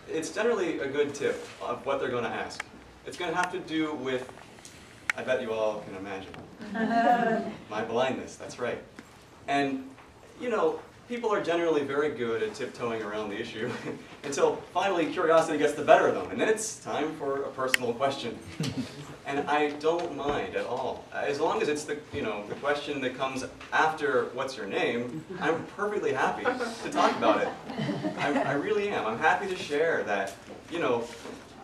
it's generally a good tip of what they're going to ask. It's going to have to do with, I bet you all can imagine, my blindness, that's right. And, you know, people are generally very good at tiptoeing around the issue until finally curiosity gets the better of them, and then it's time for a personal question. And I don't mind at all. As long as it's the question that comes after what's your name, I'm perfectly happy to talk about it. I really am. I'm happy to share that,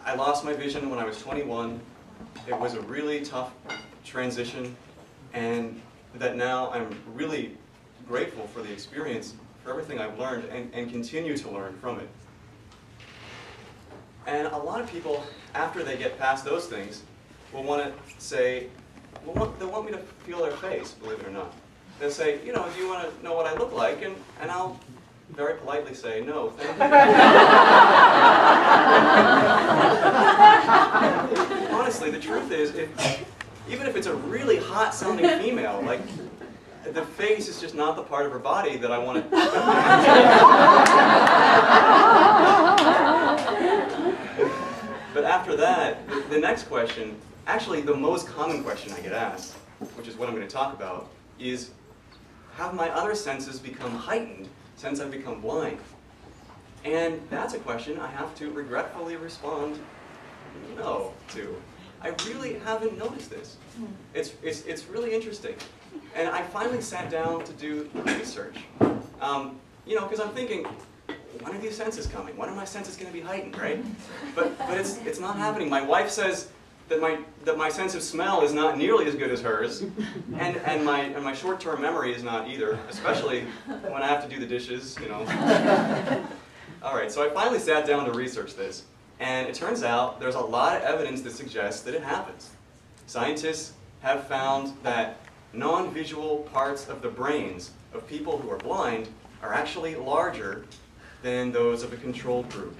I lost my vision when I was 21. It was a really tough transition, and that now I'm really grateful for the experience, for everything I've learned, and continue to learn from it. And a lot of people, after they get past those things, will want to say, they'll want me to feel their face, believe it or not. They'll say, do you want to know what I look like? And I'll very politely say, no, thank you. Honestly, the truth is, even if it's a really hot-sounding female, like, the face is just not the part of her body that I want to. But after that, the next question, actually the most common question I get asked, which is what I'm going to talk about, is, have my other senses become heightened since I've become blind? And that's a question I have to regretfully respond no to. I really haven't noticed this. It's really interesting. And I finally sat down to do research. Because I'm thinking, when are these senses coming? When are my senses going to be heightened, right? But it's not happening. My wife says that my sense of smell is not nearly as good as hers, and my short-term memory is not either, especially when I have to do the dishes, All right, so I finally sat down to research this, and it turns out there's a lot of evidence that suggests that it happens. Scientists have found that non-visual parts of the brains of people who are blind are actually larger than those of a controlled group.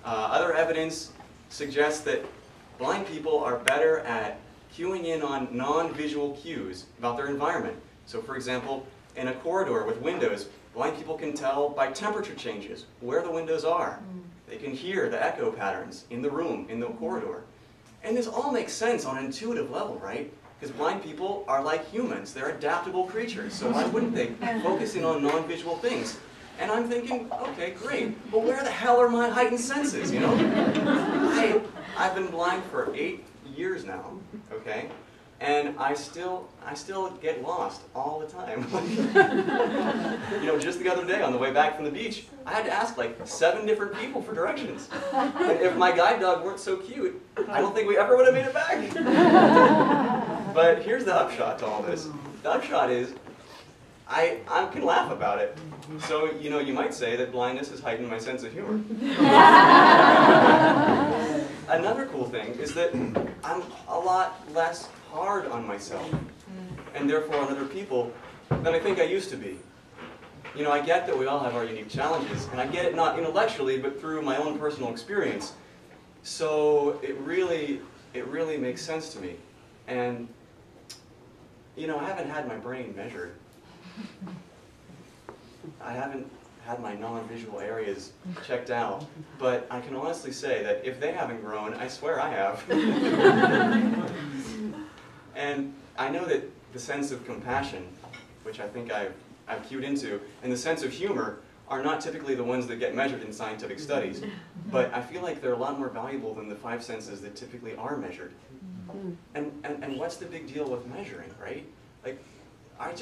Other evidence suggests that blind people are better at cueing in on non-visual cues about their environment. So for example, in a corridor with windows, blind people can tell by temperature changes where the windows are. They can hear the echo patterns in the room, in the corridor. And this all makes sense on an intuitive level, right? Because blind people are like humans. They're adaptable creatures, so why wouldn't they focus in on non-visual things? And I'm thinking, okay, great, but where the hell are my heightened senses, I've been blind for 8 years now, okay? And I still get lost all the time. Just the other day on the way back from the beach, I had to ask like 7 different people for directions. And if my guide dog weren't so cute, I don't think we ever would have made it back. But here's the upshot to all this. The upshot is, I can laugh about it. So, you might say that blindness has heightened my sense of humor. Another cool thing is that I'm a lot less hard on myself, and therefore on other people, than I think I used to be. I get that we all have our unique challenges, and I get it not intellectually, but through my own personal experience. So it really makes sense to me. And, I haven't had my brain measured. I haven't had my non-visual areas checked out, but I can honestly say that if they haven't grown, I swear I have. And I know that the sense of compassion, which I think I've cued into, and the sense of humor are not typically the ones that get measured in scientific studies, but I feel like they're a lot more valuable than the 5 senses that typically are measured. And what's the big deal with measuring, right? Like, I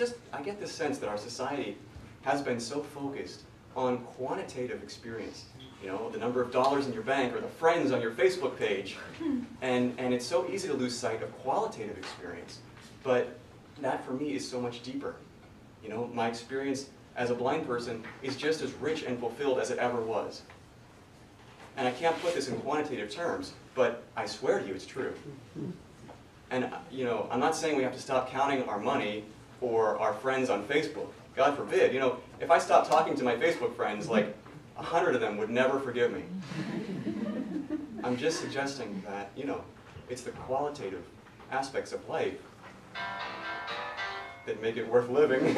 get this sense that our society has been so focused on quantitative experience. The number of dollars in your bank or the friends on your Facebook page. And it's so easy to lose sight of qualitative experience. But that for me is so much deeper. My experience as a blind person is just as rich and fulfilled as it ever was. And I can't put this in quantitative terms, but I swear to you it's true. And I'm not saying we have to stop counting our money or our friends on Facebook. God forbid. If I stopped talking to my Facebook friends, like 100 of them would never forgive me. I'm just suggesting that, it's the qualitative aspects of life that make it worth living.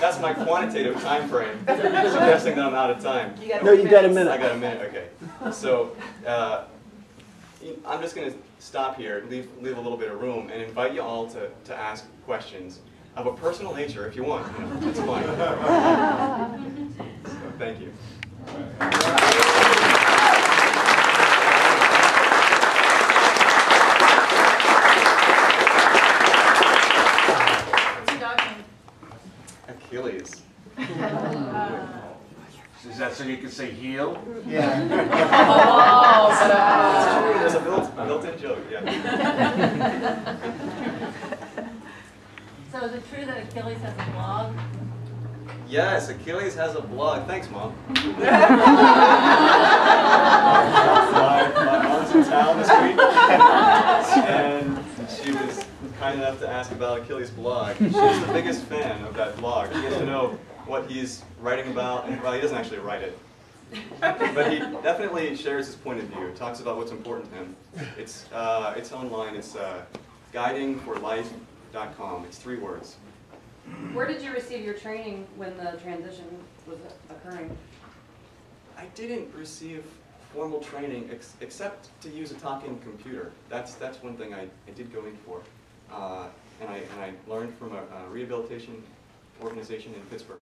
that's my quantitative time frame, suggesting that I'm out of time. No, you got a minute. I got a minute, okay. So I'm just going to stop here, leave a little bit of room, and invite you all to ask questions of a personal nature if you want. You know, it's fine. So, thank you. What's your dog name? Achilles. Is that so you can say heel? Yeah. There's a built-in joke, yeah. So is it true that Achilles has a blog? Yes, Achilles has a blog. Thanks, Mom. My mom's in town this week, and she was kind enough to ask about Achilles' blog. She's the biggest fan of that blog. She gets to know what he's writing about, and well, he doesn't actually write it, but he definitely shares his point of view. Talks about what's important to him. It's online. It's guidingforlife.com. It's 3 words. Where did you receive your training when the transition was occurring? I didn't receive formal training except to use a talking computer. That's one thing I did go in for, and I learned from a rehabilitation organization in Pittsburgh.